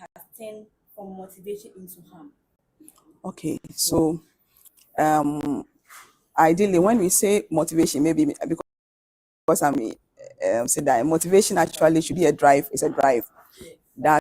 has turned from motivation into harm? Okay, so ideally, when we say motivation, maybe because say that motivation actually should be a drive. It's a drive that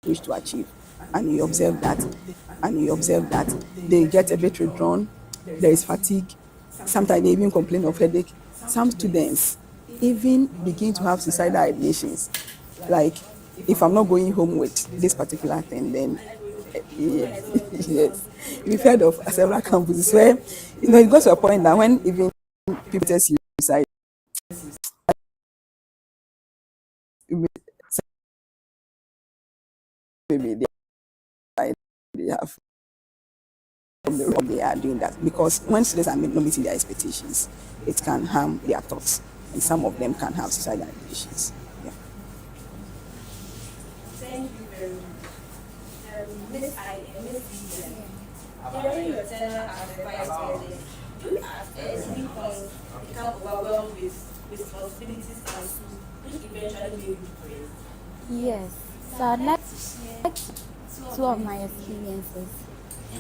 wish to achieve, and you observe that they get a bit withdrawn. There is fatigue. Sometimes they even complain of headache. Some students even begin to have suicidal ideations, like, if I'm not going home with this particular thing, then yes, we've heard of several campuses where it goes to a point that when even people test you suicide, maybe they have they are doing that, because when students are not meeting their expectations, it can harm their thoughts, and some of them can have suicidal ideations. Yeah. Thank you very much. Miss I, Miss Vivian, during your tenure as a vice president, do you at any point become overwhelmed with responsibilities and which eventually made you depressed? Yes, so I'd like to share two of my experiences.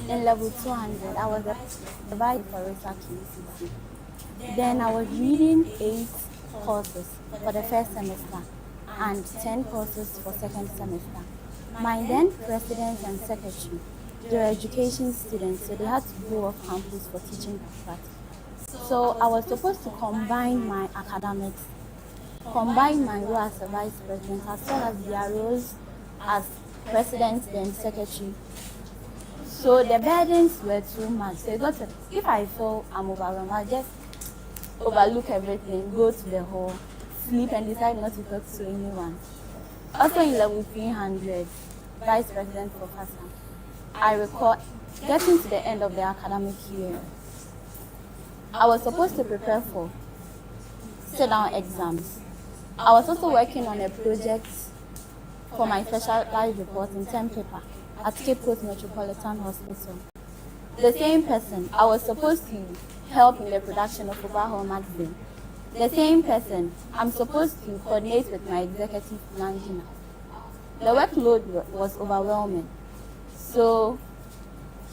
In level 200, I was a vice for research in CC. Then I was reading 8 courses for the first semester and 10 courses for second semester. My then president and secretary, they were education students, so they had to go off campus for teaching practice. So I was supposed to combine my academics, combine my role as a vice president as well as their roles as president and secretary. So the burdens were too much. So if I feel I'm overwhelmed, I'll just overlook everything, go to the hall, sleep, and decide not to talk to anyone. Also in level 300, vice president professor, I recall getting to the end of the academic year. I was supposed to prepare for sit-down exams. I was also working on a project for my specialized report in term paper at Cape Coast Metropolitan Hospital. The same person, I was supposed to help in the production of Overhaul magazine. The same person, I'm supposed to coordinate with my executive manager. The workload was overwhelming. So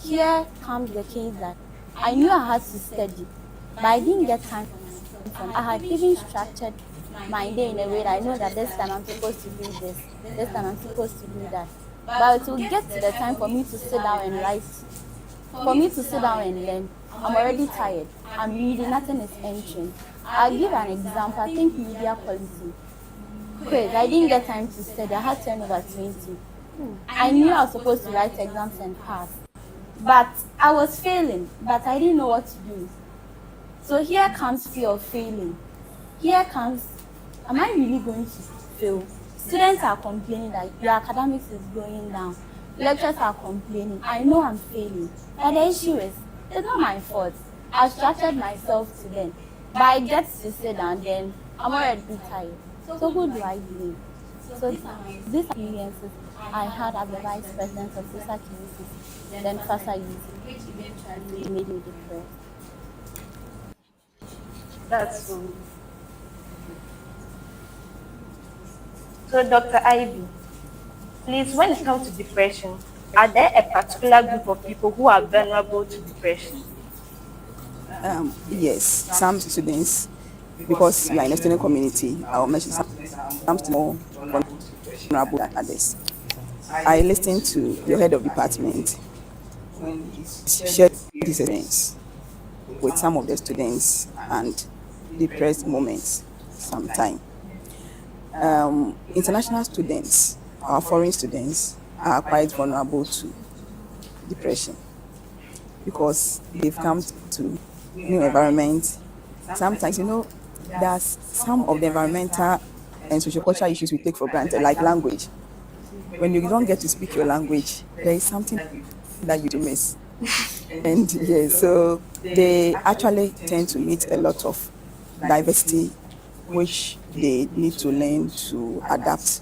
here comes the case that I knew I had to study, but I didn't get time for myself. I had even structured my day in a way that I know that this time I'm supposed to do this time I'm supposed to do that. But to get to the time for me to sit down and write, for me to sit down and learn, I'm already tired. I'm reading, nothing is entering. I'll give an example. I think media quality. Quiz, I didn't get time to study. I had 10 over 20. I knew I was supposed to write exams and pass. But I was failing, but I didn't know what to do. So here comes fear of failing. Here comes, am I really going to fail? Students are complaining that your academics is going down. Lecturers are complaining. I know I'm failing. But the issue is, it's not my fault. I structured myself to them. But I get to sit down, then I'm already tired. So who do I blame? So these experiences I had as the vice president of research university, then FASA which eventually made me depressed. That's true. So, Dr. Ivy, please, when it comes to depression, are there a particular group of people who are vulnerable to depression? Yes, some students, because we are in a student community, I'll mention some students more vulnerable than others. I listened to your head of department share his experience with some of the students and depressed moments sometimes. International students, our foreign students, are quite vulnerable to depression because they've come to new environment. Sometimes, there's some of the environmental and social cultural issues we take for granted, like language. When you don't get to speak your language, there is something that you do miss. And yes, so they actually tend to meet a lot of diversity, which they need to learn to adapt.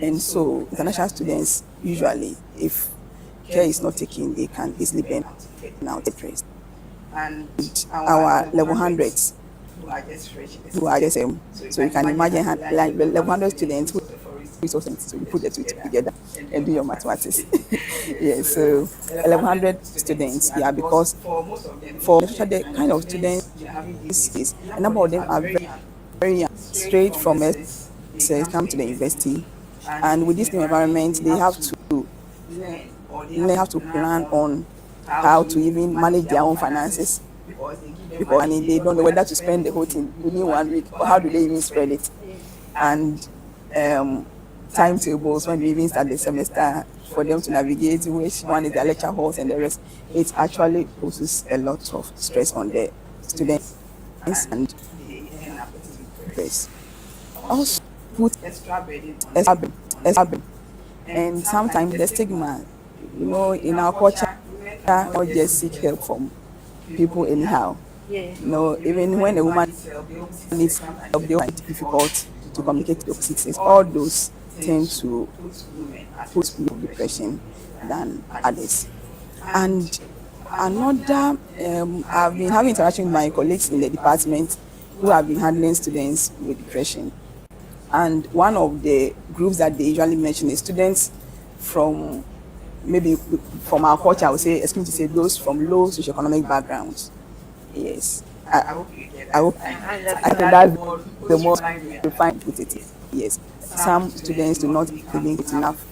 And so international students usually, if care is not taken, they can easily burn out interest. And our level hundreds who are just so you can imagine like the level 100 students who resources, so you put the two together and do your mathematics. Yeah, so 1100 students, yeah, because for the kind of students is a number of them are very, very young, straight from SS come to the university, and with this new environment they have to plan on how to even manage their own finances, because I mean, they don't know whether to spend the whole thing within 1 week or how do they even spread it. And timetables when we even start the semester for them to navigate which one is their lecture halls and the rest, it actually poses a lot of stress on the students and stress. Also put extra burden. And sometimes the stigma, in our culture, not just seek help from people anyhow. Even when a woman needs help, they find it difficult to communicate to the opposite sex. All those tend to put people in depression than others. And another, I've been having interaction with my colleagues in the department who have been handling students with depression. And one of the groups that they usually mention is students from, maybe from our culture, I would say, excuse me to say, those from low socioeconomic backgrounds. Yes. I hope I think that's the most refined with it. Yes. Some students do not even get enough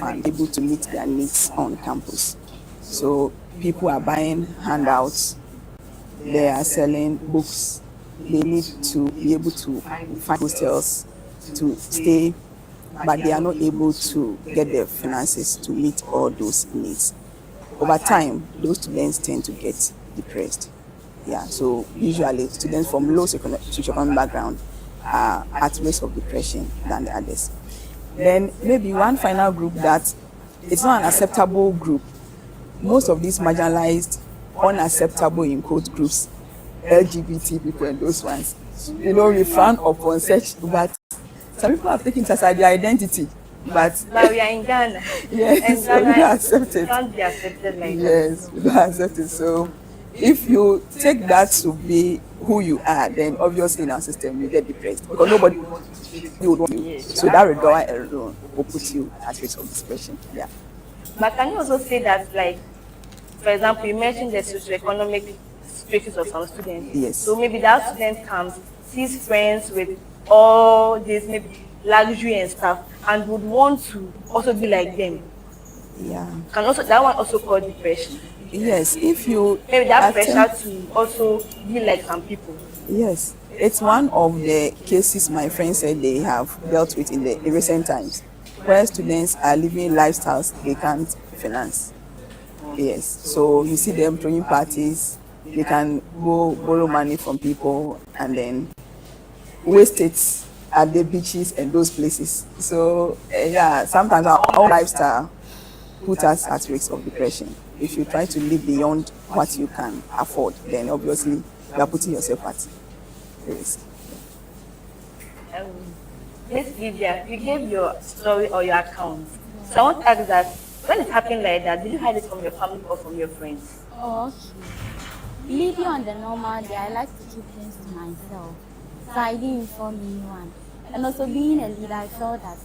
and able to meet their needs on campus. So people are buying handouts, they are selling books, they need to be able to find hostels to stay, but they are not able to get the finances to meet all those needs. Over time, those students tend to get depressed. Yeah, so usually students from low socioeconomic background are at risk of depression than the others. Then maybe one final group that it's not an acceptable group. Most of these marginalized, unacceptable in quote groups, LGBT people and those ones, we frown upon such, but some people have taken it as their identity. But we are in Ghana. Yes, and so we don't accept it. Can't be accepted like yes, we don't accept it. So if you take that to be who you are, then obviously in our system you get depressed because nobody would want you. So that regard alone will put you at risk of depression. Yeah. But can you also say that, like, for example, you mentioned the socioeconomic situations of some students. Yes. So maybe that student comes, sees friends with all this maybe luxury and stuff, and would want to also be like them. Yeah. Can also that one also cause depression? Yes, if you maybe that pressure to also be like some people. Yes, it's one of the cases my friends said they have dealt with in recent times, where students are living lifestyles they can't finance. Yes, so you see them throwing parties, they can go borrow money from people and then waste it at the beaches and those places. So yeah, sometimes our own lifestyle puts us at risk of depression. If you try to live beyond what you can afford, then obviously you are putting yourself at risk. Miss Lydia, you gave your story or your account. So I want to ask that when it happened like that, did you hide it from your family or from your friends? Oh, okay. Living on the normal day, I like to keep things to myself. So I didn't inform anyone. And also being a leader, I felt that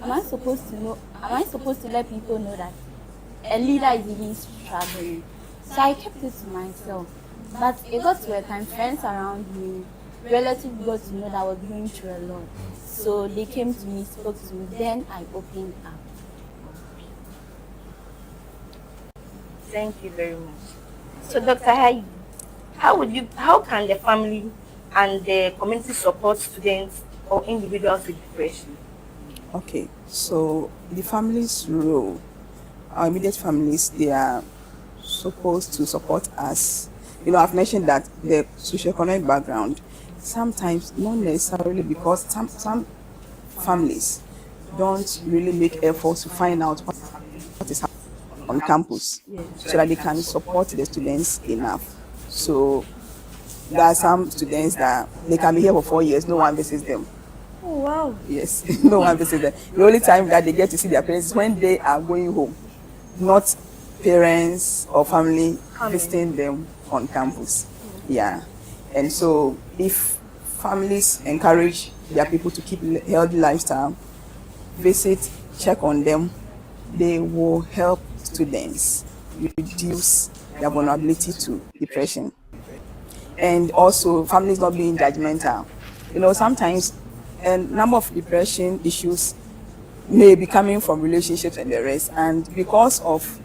am I supposed to let people know that a leader is even struggling? So I kept it to myself. But it got to a time friends around me, relatives got to know that I was going through a lot. So they came to me, spoke to me, then I opened up. Thank you very much. So Dr. Heighten, how can the family and the community support students or individuals with depression? Okay, so the family's role, our immediate families, they are supposed to support us. I've mentioned that the socioeconomic background, sometimes not necessarily, because some families don't really make efforts to find out what is happening on campus so that they can support the students enough. So there are some students that they can be here for 4 years, no one visits them. Oh, wow. Yes, no one visits them. The only time that they get to see their parents is when they are going home, not parents or family visiting them on campus. Yeah. And so if families encourage their people to keep healthy lifestyle, visit, check on them, they will help students reduce their vulnerability to depression. And also families not being judgmental. Sometimes a number of depression issues may be coming from relationships and the rest, and because of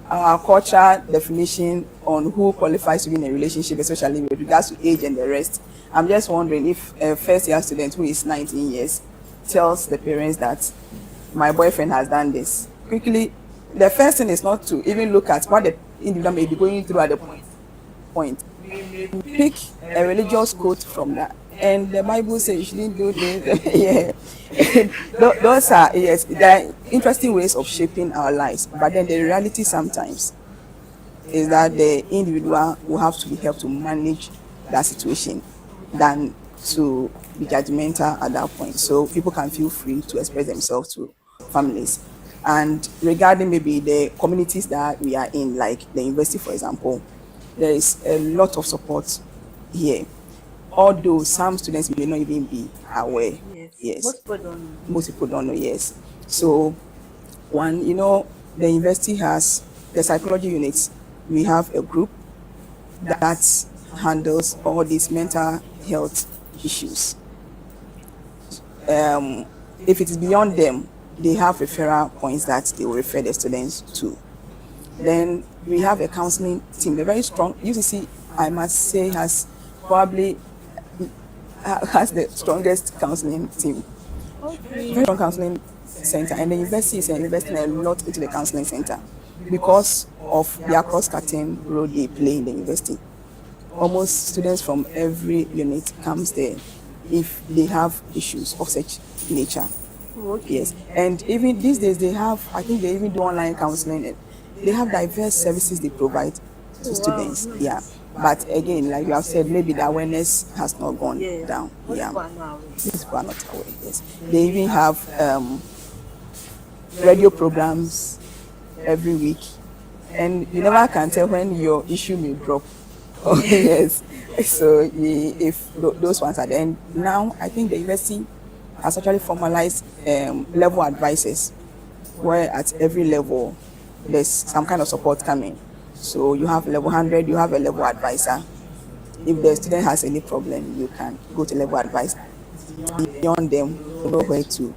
our cultural definition on who qualifies to be in a relationship, especially with regards to age and the rest, I'm just wondering if a first year student who is 19 years tells the parents that my boyfriend has done this, quickly the first thing is not to even look at what the individual may be going through at the point. Pick a religious quote from that, and the Bible says you shouldn't do this. Yeah. Those are, yes, there are interesting ways of shaping our lives, but then the reality sometimes is that the individual will have to be helped to manage that situation than to be judgmental at that point. So people can feel free to express themselves to families. And regarding maybe the communities that we are in, like the university, for example, there is a lot of support here. Although some students may not even be aware. Yes. Most people don't know, yes. So one, the university has the psychology units. We have a group that handles all these mental health issues. If it is beyond them, they have referral points that they will refer the students to. Then we have a counseling team, a very strong UCC, I must say, has probably has the strongest counseling team. Okay. Very strong counseling center, and the university is investing a lot into the counseling center because of their cross-cutting role they play in the university. Almost students from every unit comes there if they have issues of such nature. Okay. Yes, and even these days I think they even do online counseling. They have diverse services they provide to students. Nice. Yeah. But again, like you have said, maybe the awareness has not gone down. Yeah. These people are not aware. Yes. They even have radio programs every week, and you never can tell when your issue may drop. Oh, yes. So if those ones are there, and now I think the university has actually formalized level advisors, where at every level there's some kind of support coming. So you have level 100, you have a level advisor. If the student has any problem, you can go to level advisor. Beyond them, you know where to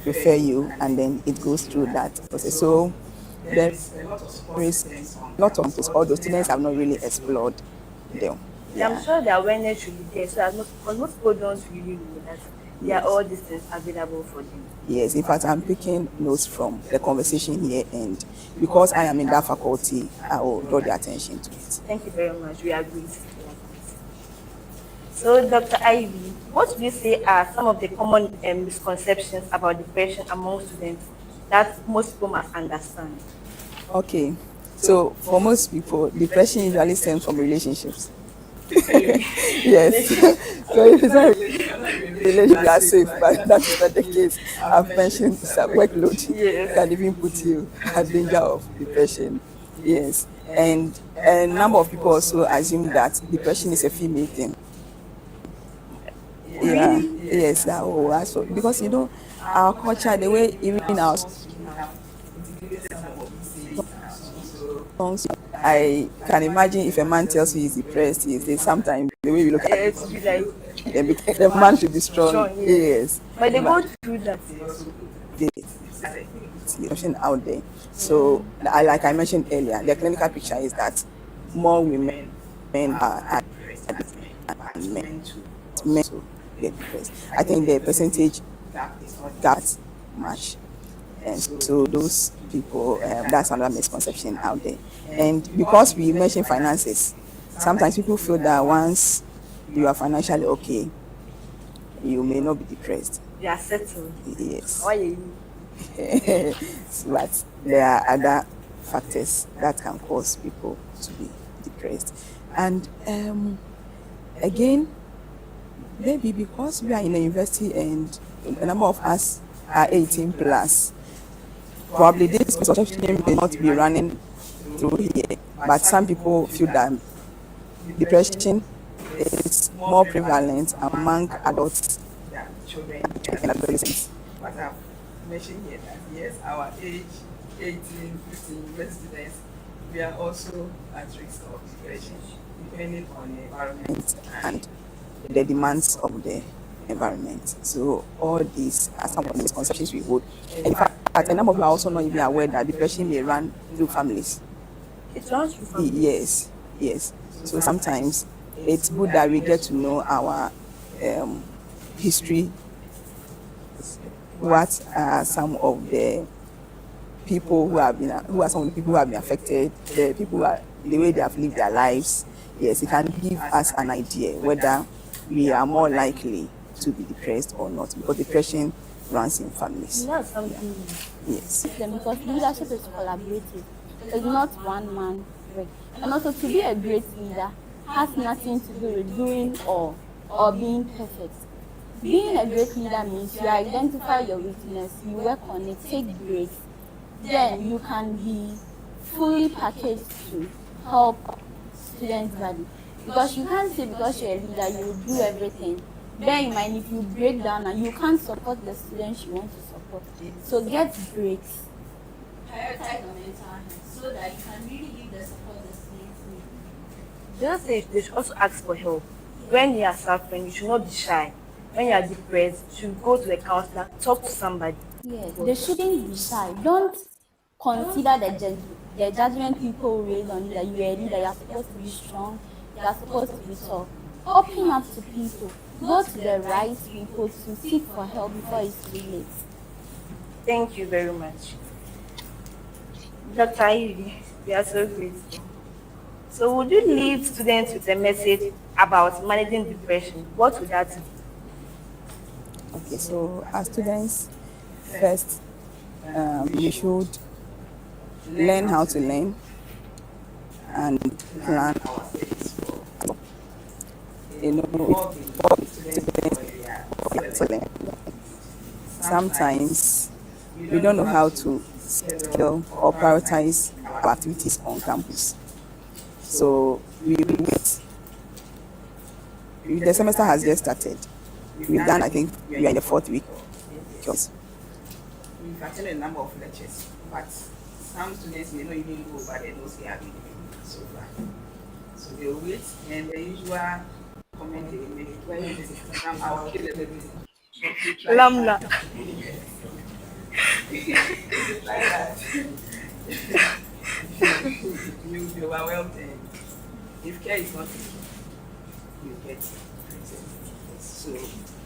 refer you, and then it goes through that process. So there is a lot of this, although students have not really explored them. Yeah. I'm sure the awareness should be there, so that most people don't really know that there are all these things available for them. Yes, in fact, I'm picking notes from the conversation here, and because I am in that faculty, I will draw the attention to it. Thank you very much. We agree. So, Dr. Ivy, what would you say are some of the common misconceptions about depression among students that most people must understand? Okay, so for most people, depression usually stems from relationships. Yes. So if it's not relationship, you are safe, but that is not the case. I've mentioned workload can even put you at danger of depression. Yes. And a number of people also assume that depression is a female thing. Yeah. Yes. So because our culture, the way even our songs, I can imagine if a man tells you he's depressed, sometimes the way we look at it, the man should be strong. Yes. But they go through that. Depression out there. So, like I mentioned earlier, the clinical picture is that more men are and men to get depressed. I think the percentage got much. And so those people, that's another misconception out there. And because we mention finances, sometimes people feel that once you are financially okay, you may not be depressed. You are settled. Yes. Why are you? But there are other factors that can cause people to be depressed. And again, maybe because we are in a university and a number of us are 18 plus, probably this misconception may not be running through here, but some people feel that depression is more prevalent among adults than children and adolescents. But I've mentioned here that yes, our age, 18, 15, university students, we are also at risk of depression depending on the environment and the demands of the environment. So all these are some of the misconceptions we hold. In fact, a number of you are also not even aware that depression may run through families. It runs through families. Yes. So sometimes it's good that we get to know our history. What are some of the people who are some of the people who have been affected, the people who are, the way they have lived their lives. Yes, it can give us an idea whether we are more likely to be depressed or not, because depression runs in families. That's something. Yes. Because leadership is collaborative. It's not one man work. And also, to be a great leader has nothing to do with doing or being perfect. Being a great leader means you identify your weakness, you work on it, take breaks, then you can be fully packaged to help students' body. Because you can't say because you're a leader you will do everything. Bear in mind, if you break down and you can't support the students you want to support, so get breaks. Prioritize your mental health so that you can really give the support the students need. Just say they should also ask for help. When you are suffering, you should not be shy. When you are depressed, you should go to a counselor, talk to somebody. Yes, they shouldn't be shy. Don't consider the judgment people raise on you that you are a leader, you are supposed to be strong, you are supposed to be tough. Open up to people. Go to the right people to seek for help before it's too late. Thank you very much. Dr. Ivy, we are so grateful. So would you leave students with a message about managing depression? What would that be? Okay, so as students, first, you should learn how to learn and plan. Sometimes we don't know how to schedule or prioritize our activities on campus. So we wait. The semester has just started. We've done, I think, we are in the 4th week. We've attended a number of lectures, but some students may not even go over the notes they have been given so far. So they'll wait, and the usual comment they will make when it is some our kill everything. Lamla. Like that. You'll be overwhelmed, and if care is not taken, you'll get criticized. So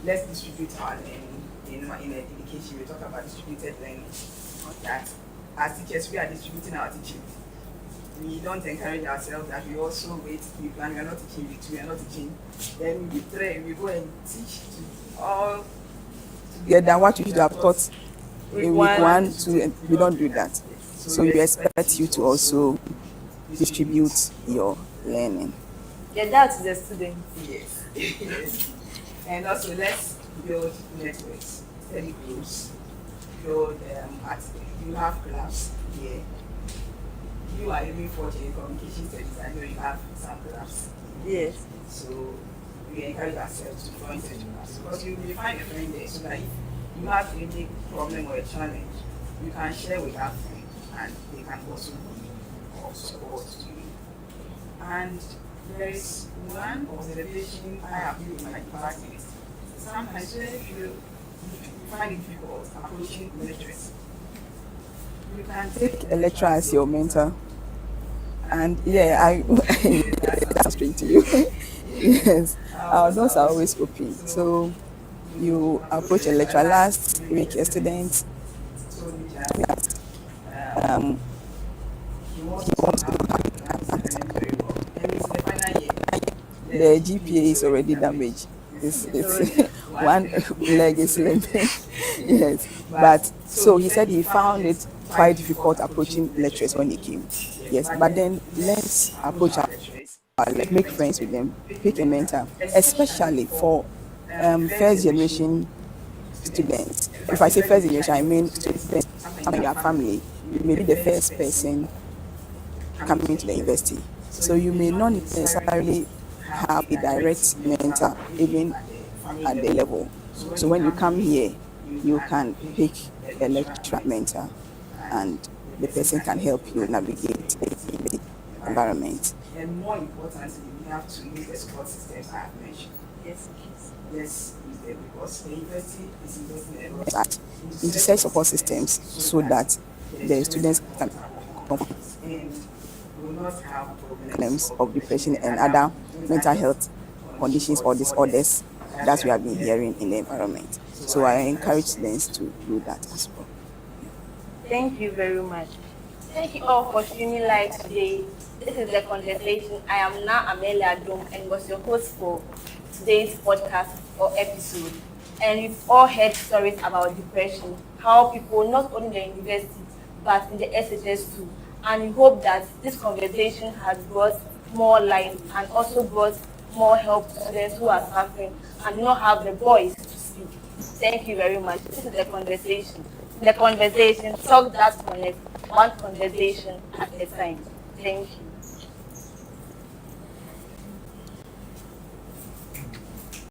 let's distribute our learning in education. We talk about distributed learning. That as teachers, we are distributing our teaching. We don't encourage ourselves that we also wait, we plan, we are not teaching, we are not teaching. Then we go and teach to all together what we should have taught in week 1, 2, and we don't do that. So we expect you to also distribute your learning. Yeah, that's the student. Yes. And also let's build networks, study groups, build you have clubs here. You are aiming for communication studies. I know you have some clubs. Yes. So we encourage ourselves to join such clubs because you will find a friend there, so that if you have any problem or a challenge, you can share with that friend and they can also be of support to you. And there is one observation I have made in my department. Sometimes when you find it difficult approaching lecturers, you can take a lecturer as your mentor. And that's straight to you. Yes, our doors are always open. So you approach a lecturer. Last week, a student told me that he wants to do very well. And it's the final year. The GPA is already damaged. It's one leg is limping. Yes, but so he said he found it quite difficult approaching lecturers when they came. Yes, but then let's approach our like make friends with them, pick a mentor, especially for first generation students. If I say first generation, I mean students in your family. You may be the first person coming to the university. So you may not necessarily have a direct mentor even at the level. So when you come here, you can pick a lecturer mentor and the person can help you navigate the environment. And more importantly, we have to use the support systems I have mentioned. Yes, please. Let's use them because the university is investing a lot into such support systems so that the students can come and will not have problems of depression and other mental health conditions or disorders that we have been hearing in the environment. So I encourage students to do that as well. Thank you very much. Thank you all for tuning live today. This is The Conversation. I am now Amelia Dom and was your host for today's podcast or episode. And we've all heard stories about depression, how people not only in the university but in the SHS too. And we hope that this conversation has brought more light and also brought more help to students who are suffering and do not have the voice to speak. Thank you very much. This is The Conversation. The Conversation, talk that connects, one conversation at a time. Thank you.